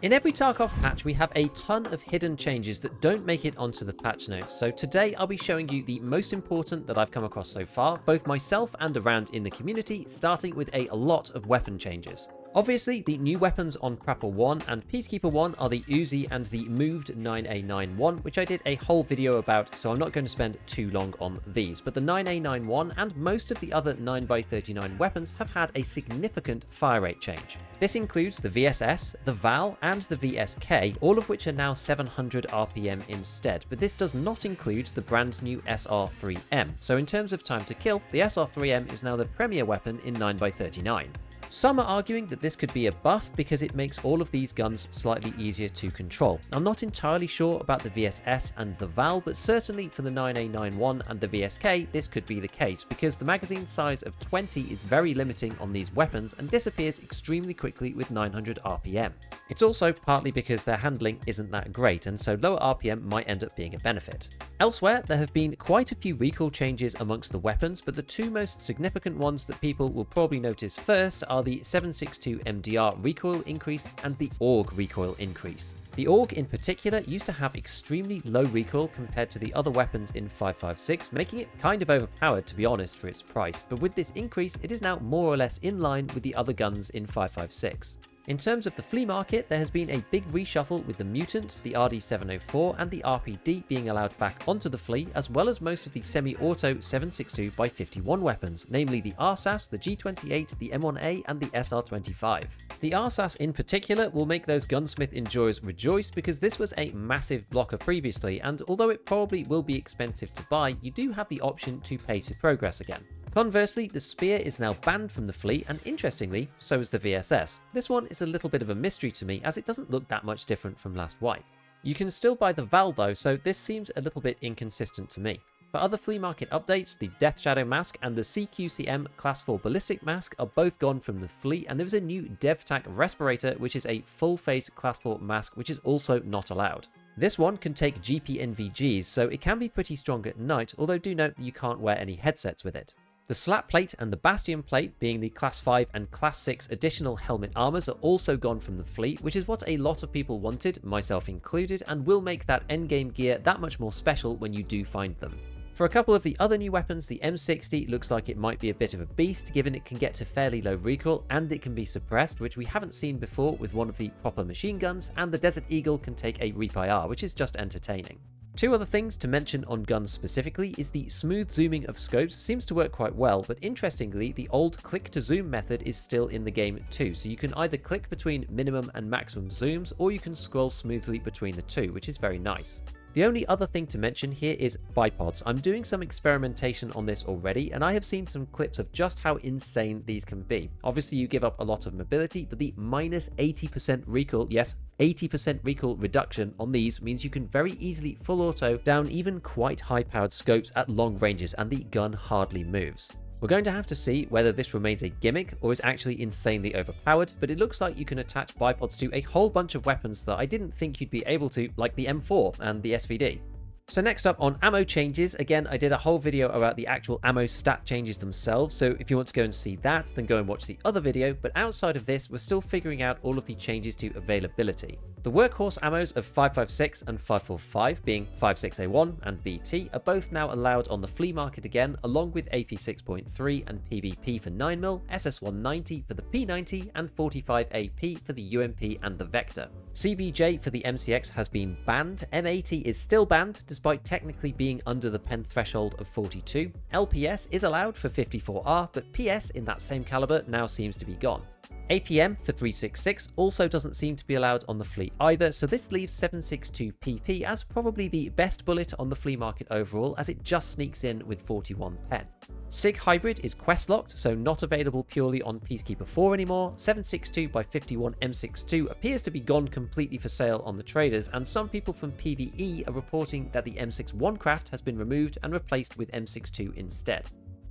In every Tarkov patch, we have a ton of hidden changes that don't make it onto the patch notes, so today I'll be showing you the most important that I've come across so far, both myself and around in the community, starting with a lot of weapon changes. Obviously, the new weapons on Prapor 1 and Peacekeeper 1 are the Uzi and the moved 9A91, which I did a whole video about, so I'm not going to spend too long on these. But the 9A91 and most of the other 9x39 weapons have had a significant fire rate change. This includes the VSS, the VAL, and the VSK, all of which are now 700 RPM instead, but this does not include the brand new SR3M. So in terms of time to kill, the SR3M is now the premier weapon in 9x39. Some are arguing that this could be a buff because it makes all of these guns slightly easier to control. I'm not entirely sure about the VSS and the VAL, but certainly for the 9A91 and the VSK, this could be the case because the magazine size of 20 is very limiting on these weapons and disappears extremely quickly with 900 RPM. It's also partly because their handling isn't that great, and so lower RPM might end up being a benefit. Elsewhere, there have been quite a few recall changes amongst the weapons, but the two most significant ones that people will probably notice first are the 7.62 MDR recoil increase and the AUG recoil increase. The AUG in particular used to have extremely low recoil compared to the other weapons in 5.56, making it kind of overpowered to be honest for its price, but with this increase it is now more or less in line with the other guns in 5.56. In terms of the flea market, there has been a big reshuffle with the Mutant, the RD704 and the RPD being allowed back onto the flea, as well as most of the semi-auto 7.62x51 weapons, namely the RSAS, the G28, the M1A and the SR25. The RSAS in particular will make those gunsmith enjoyers rejoice because this was a massive blocker previously, and although it probably will be expensive to buy, you do have the option to pay to progress again. Conversely, the Spear is now banned from the Flea, and interestingly, so is the VSS. This one is a little bit of a mystery to me as it doesn't look that much different from last wipe. You can still buy the VAL though, so this seems a little bit inconsistent to me. For other flea market updates, the Death Shadow Mask and the CQCM Class 4 Ballistic Mask are both gone from the Flea, and there is a new DevTac Respirator, which is a full-face Class 4 mask, which is also not allowed. This one can take GPNVGs, so it can be pretty strong at night, although do note that you can't wear any headsets with it. The Slap Plate and the Bastion Plate, being the Class 5 and Class 6 additional helmet armors, are also gone from the Flea, which is what a lot of people wanted, myself included, and will make that endgame gear that much more special when you do find them. For a couple of the other new weapons, the M60 looks like it might be a bit of a beast, given it can get to fairly low recoil and it can be suppressed, which we haven't seen before with one of the proper machine guns, and the Desert Eagle can take a REAP-IR, which is just entertaining. Two other things to mention on guns specifically is the smooth zooming of scopes seems to work quite well, but interestingly the old click to zoom method is still in the game too, so you can either click between minimum and maximum zooms or you can scroll smoothly between the two, which is very nice. The only other thing to mention here is bipods. I'm doing some experimentation on this already, and I have seen some clips of just how insane these can be. Obviously you give up a lot of mobility, but the minus 80% recoil, yes, 80% recoil reduction on these means you can very easily full auto down even quite high powered scopes at long ranges, and the gun hardly moves. We're going to have to see whether this remains a gimmick or is actually insanely overpowered, but it looks like you can attach bipods to a whole bunch of weapons that I didn't think you'd be able to, like the M4 and the SVD. So next up on ammo changes, again I did a whole video about the actual ammo stat changes themselves, so if you want to go and see that, then go and watch the other video, but outside of this we're still figuring out all of the changes to availability. The workhorse ammos of 5.56 and 5.45, being 5.6A1 and BT, are both now allowed on the flea market again, along with AP 6.3 and PBP for 9mm, SS190 for the P90 and 45 AP for the UMP and the Vector. CBJ for the MCX has been banned, M80 is still banned despite technically being under the pen threshold of 42, LPS is allowed for 54R, but PS in that same caliber now seems to be gone. APM for 3.66 also doesn't seem to be allowed on the Flea either, so this leaves 7.62 PP as probably the best bullet on the flea market overall, as it just sneaks in with 41 pen. SIG Hybrid is quest locked, so not available purely on Peacekeeper 4 anymore. 7.62x51 M62 appears to be gone completely for sale on the traders, and some people from PvE are reporting that the M61 craft has been removed and replaced with M62 instead.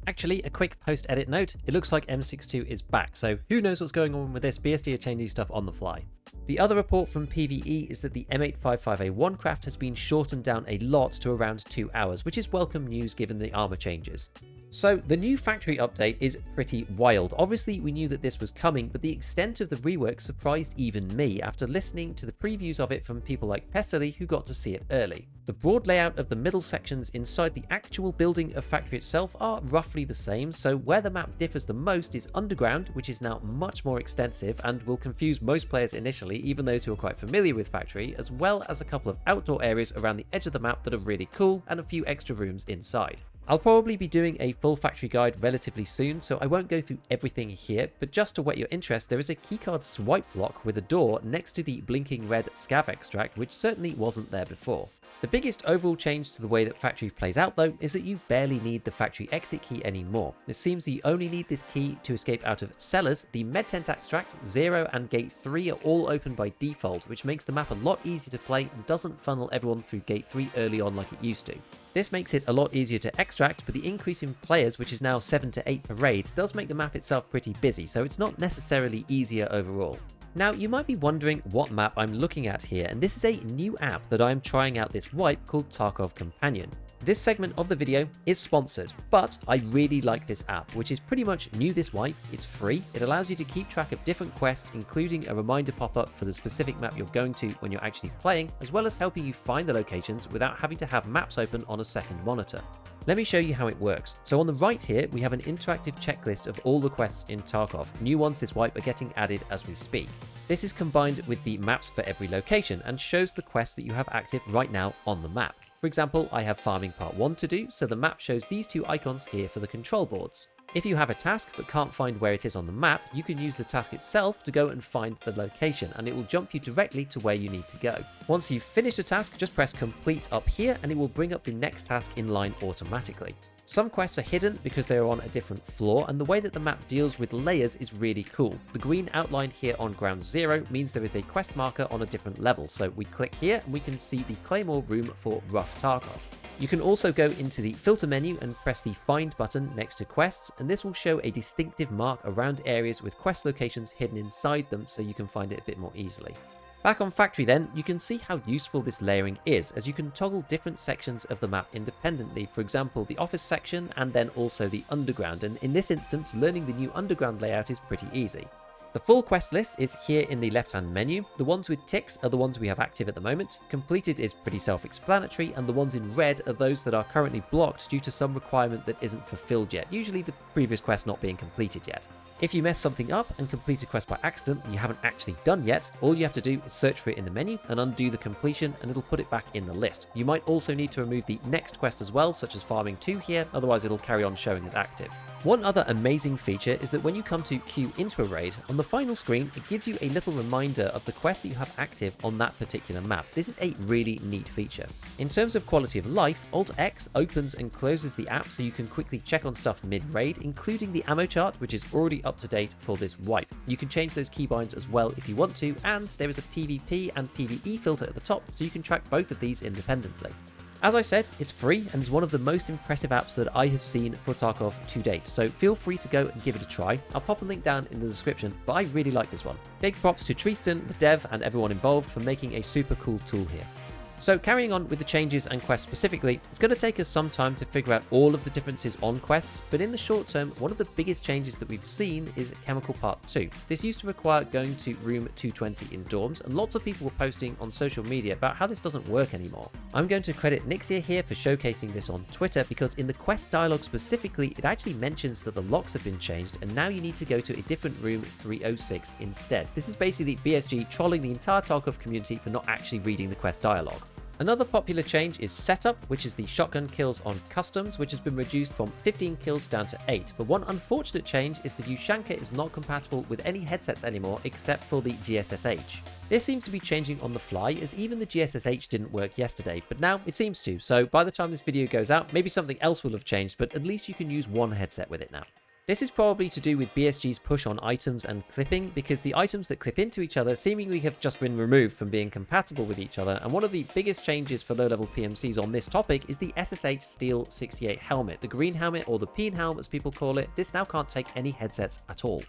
Actually, a quick post-edit note, it looks like M62 is back, so who knows what's going on with this. BSD are changing stuff on the fly. The other report from PvE is that the M855A1 craft has been shortened down a lot to around 2 hours, which is welcome news given the armor changes. So the new factory update is pretty wild. Obviously we knew that this was coming, but the extent of the rework surprised even me after listening to the previews of it from people like Pestily who got to see it early. The broad layout of the middle sections inside the actual building of factory itself are roughly the same, so where the map differs the most is underground, which is now much more extensive and will confuse most players initially, even those who are quite familiar with factory, as well as a couple of outdoor areas around the edge of the map that are really cool and a few extra rooms inside. I'll probably be doing a full factory guide relatively soon, so I won't go through everything here, but just to whet your interest, there is a keycard swipe lock with a door next to the blinking red scav extract, which certainly wasn't there before. The biggest overall change to the way that factory plays out though is that you barely need the factory exit key anymore. It seems that you only need this key to escape out of cellars. The med tent extract, 0 and gate 3 are all open by default, which makes the map a lot easier to play and doesn't funnel everyone through gate 3 early on like it used to. This makes it a lot easier to extract, but the increase in players, which is now 7 to 8 per raid, does make the map itself pretty busy, so it's not necessarily easier overall. Now, you might be wondering what map I'm looking at here, and this is a new app that I'm trying out this wipe called Tarkov Companion. This segment of the video is sponsored, but I really like this app, which is pretty much new this wipe. It's free, it allows you to keep track of different quests, including a reminder pop-up for the specific map you're going to when you're actually playing, as well as helping you find the locations without having to have maps open on a second monitor. Let me show you how it works. So on the right here, we have an interactive checklist of all the quests in Tarkov. New ones this wipe are getting added as we speak. This is combined with the maps for every location and shows the quests that you have active right now on the map. For example, I have farming part 1 to do, so the map shows these two icons here for the control boards. If you have a task but can't find where it is on the map, you can use the task itself to go and find the location, and it will jump you directly to where you need to go. Once you've finished a task, just press complete up here and it will bring up the next task in line automatically. Some quests are hidden because they are on a different floor, and the way that the map deals with layers is really cool. The green outline here on ground 0 means there is a quest marker on a different level, so we click here and we can see the Claymore room for Rough Tarkov. You can also go into the filter menu and press the find button next to quests, and this will show a distinctive mark around areas with quest locations hidden inside them so you can find it a bit more easily. Back on factory then, you can see how useful this layering is, as you can toggle different sections of the map independently, for example the office section and then also the underground, and in this instance learning the new underground layout is pretty easy. The full quest list is here in the left hand menu. The ones with ticks are the ones we have active at the moment. Completed is pretty self-explanatory, and the ones in red are those that are currently blocked due to some requirement that isn't fulfilled yet, usually the previous quest not being completed yet. If you mess something up and complete a quest by accident that you haven't actually done yet, all you have to do is search for it in the menu and undo the completion, and it'll put it back in the list. You might also need to remove the next quest as well, such as farming 2 here, otherwise it'll carry on showing as active. One other amazing feature is that when you come to queue into a raid, on the final screen it gives you a little reminder of the quest that you have active on that particular map. This is a really neat feature. In terms of quality of life, Alt-X opens and closes the app so you can quickly check on stuff mid-raid, including the ammo chart, which is already up to date for this wipe. You can change those keybinds as well if you want to, and there is a PvP and PvE filter at the top so you can track both of these independently. As I said, it's free and is one of the most impressive apps that I have seen for Tarkov to date, so feel free to go and give it a try. I'll pop a link down in the description, but I really like this one. Big props to Tristan, the dev, and everyone involved for making a super cool tool here. So carrying on with the changes and quests specifically, it's going to take us some time to figure out all of the differences on quests, but in the short term, one of the biggest changes that we've seen is Chemical Part 2. This used to require going to room 220 in dorms, and lots of people were posting on social media about how this doesn't work anymore. I'm going to credit Nixia here for showcasing this on Twitter, because in the quest dialogue specifically, it actually mentions that the locks have been changed, and now you need to go to a different room 306 instead. This is basically BSG trolling the entire Tarkov community for not actually reading the quest dialogue. Another popular change is setup, which is the shotgun kills on customs, which has been reduced from 15 kills down to 8. But one unfortunate change is the Ushanka is not compatible with any headsets anymore except for the GSSH. This seems to be changing on the fly, as even the GSSH didn't work yesterday, but now it seems to, so by the time this video goes out, maybe something else will have changed, but at least you can use one headset with it now. This is probably to do with BSG's push on items and clipping, because the items that clip into each other seemingly have just been removed from being compatible with each other, and one of the biggest changes for low-level PMCs on this topic is the SSH Steel 68 helmet. The green helmet, or the peen helmet as people call it, this now can't take any headsets at all.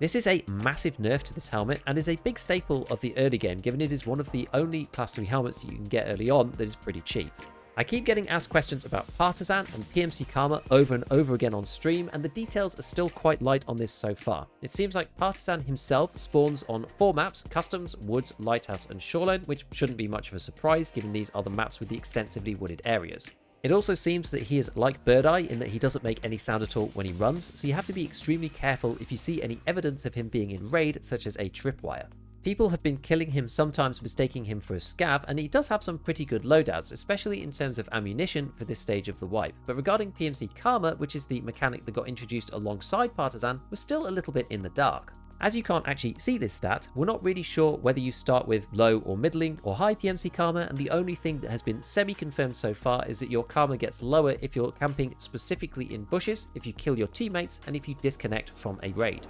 This is a massive nerf to this helmet and is a big staple of the early game, given it is one of the only class 3 helmets that you can get early on that is pretty cheap. I keep getting asked questions about Partisan and PMC Karma over and over again on stream, and the details are still quite light on this so far. It seems like Partisan himself spawns on 4 maps: Customs, Woods, Lighthouse and Shoreline, which shouldn't be much of a surprise given these are the maps with the extensively wooded areas. It also seems that he is like Bird Eye in that he doesn't make any sound at all when he runs, so you have to be extremely careful if you see any evidence of him being in raid, such as a tripwire. People have been killing him, sometimes mistaking him for a scav, and he does have some pretty good loadouts, especially in terms of ammunition for this stage of the wipe. But regarding PMC Karma, which is the mechanic that got introduced alongside Partisan, we're still a little bit in the dark. As you can't actually see this stat, we're not really sure whether you start with low or middling or high PMC Karma, and the only thing that has been semi-confirmed so far is that your Karma gets lower if you're camping specifically in bushes, if you kill your teammates, and if you disconnect from a raid.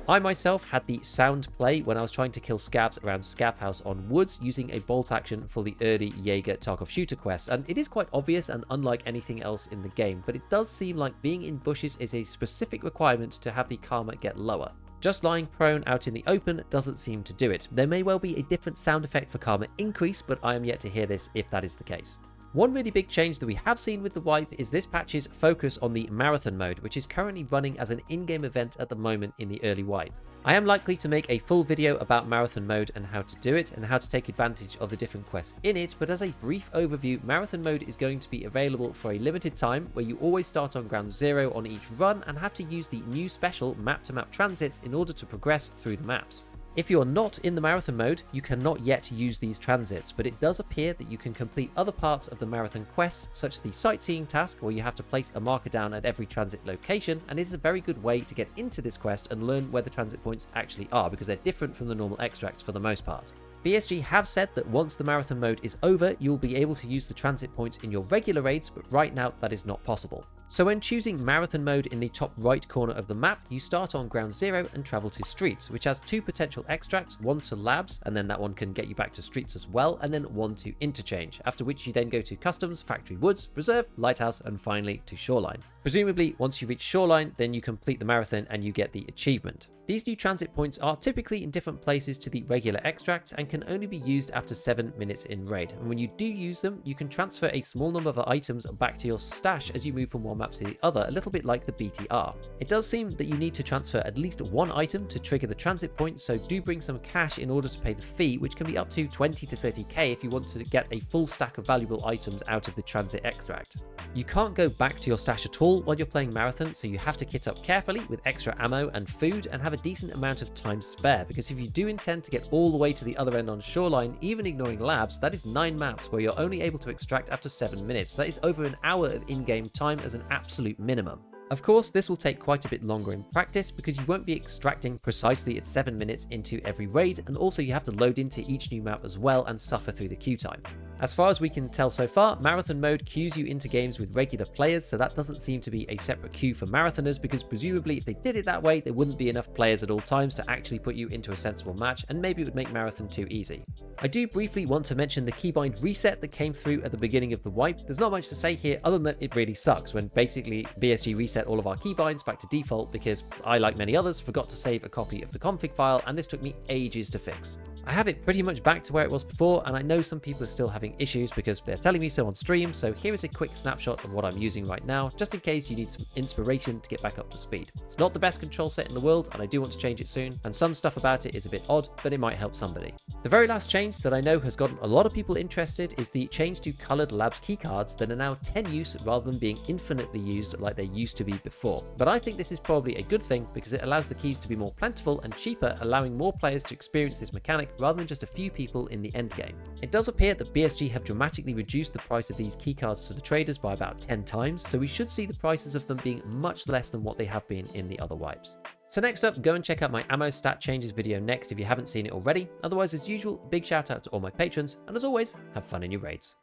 I myself had the sound play when I was trying to kill scavs around Scav House on Woods using a bolt action for the early Jaeger Tarkov shooter quest, and it is quite obvious and unlike anything else in the game, but it does seem like being in bushes is a specific requirement to have the Karma get lower. Just lying prone out in the open doesn't seem to do it. There may well be a different sound effect for Karma increase, but I am yet to hear this if that is the case. One really big change that we have seen with the wipe is this patch's focus on the marathon mode, which is currently running as an in-game event at the moment in the early wipe. I am likely to make a full video about marathon mode and how to do it and how to take advantage of the different quests in it, but as a brief overview, marathon mode is going to be available for a limited time where you always start on ground 0 on each run and have to use the new special map-to-map transits in order to progress through the maps. If you're not in the marathon mode, you cannot yet use these transits, but it does appear that you can complete other parts of the marathon quests, such as the sightseeing task where you have to place a marker down at every transit location, and it is a very good way to get into this quest and learn where the transit points actually are, because they're different from the normal extracts for the most part. BSG have said that once the marathon mode is over, you will be able to use the transit points in your regular raids, but right now that is not possible. So when choosing marathon mode in the top right corner of the map, you start on ground 0 and travel to streets, which has 2 potential extracts, one to labs, and then that one can get you back to streets as well, and then one to interchange, after which you then go to customs, factory woods, reserve, lighthouse, and finally to shoreline. Presumably, once you reach shoreline, then you complete the marathon and you get the achievement. These new transit points are typically in different places to the regular extracts and can only be used after 7 minutes in raid. And when you do use them, you can transfer a small number of items back to your stash as you move from one map to the other, a little bit like the BTR. It does seem that you need to transfer at least one item to trigger the transit point, so do bring some cash in order to pay the fee, which can be up to 20 to 30k if you want to get a full stack of valuable items out of the transit extract. You can't go back to your stash at all while you're playing marathon, so you have to kit up carefully with extra ammo and food and have a decent amount of time spare, because if you do intend to get all the way to the other end on shoreline, even ignoring labs, that is 9 maps where you're only able to extract after 7 minutes. So that is over an hour of in-game time as an absolute minimum. Of course, this will take quite a bit longer in practice because you won't be extracting precisely at 7 minutes into every raid, and also you have to load into each new map as well and suffer through the queue time. As far as we can tell so far, marathon mode queues you into games with regular players, so that doesn't seem to be a separate queue for marathoners, because presumably if they did it that way, there wouldn't be enough players at all times to actually put you into a sensible match, and maybe it would make marathon too easy. I do briefly want to mention the keybind reset that came through at the beginning of the wipe. There's not much to say here other than that it really sucks when basically BSG reset all of our keybinds back to default because I, like many others, forgot to save a copy of the config file, and this took me ages to fix. I have it pretty much back to where it was before, and I know some people are still having issues because they're telling me so on stream, so here is a quick snapshot of what I'm using right now, just in case you need some inspiration to get back up to speed. It's not the best control set in the world, and I do want to change it soon, and some stuff about it is a bit odd, but it might help somebody. The very last change that I know has gotten a lot of people interested is the change to coloured labs keycards that are now 10 use rather than being infinitely used like they used to be before. But I think this is probably a good thing because it allows the keys to be more plentiful and cheaper, allowing more players to experience this mechanic rather than just a few people in the endgame. It does appear that BSG have dramatically reduced the price of these keycards to the traders by about 10 times, so we should see the prices of them being much less than what they have been in the other wipes. So next up, go and check out my ammo stat changes video next if you haven't seen it already. Otherwise, as usual, big shout out to all my patrons, and as always, have fun in your raids.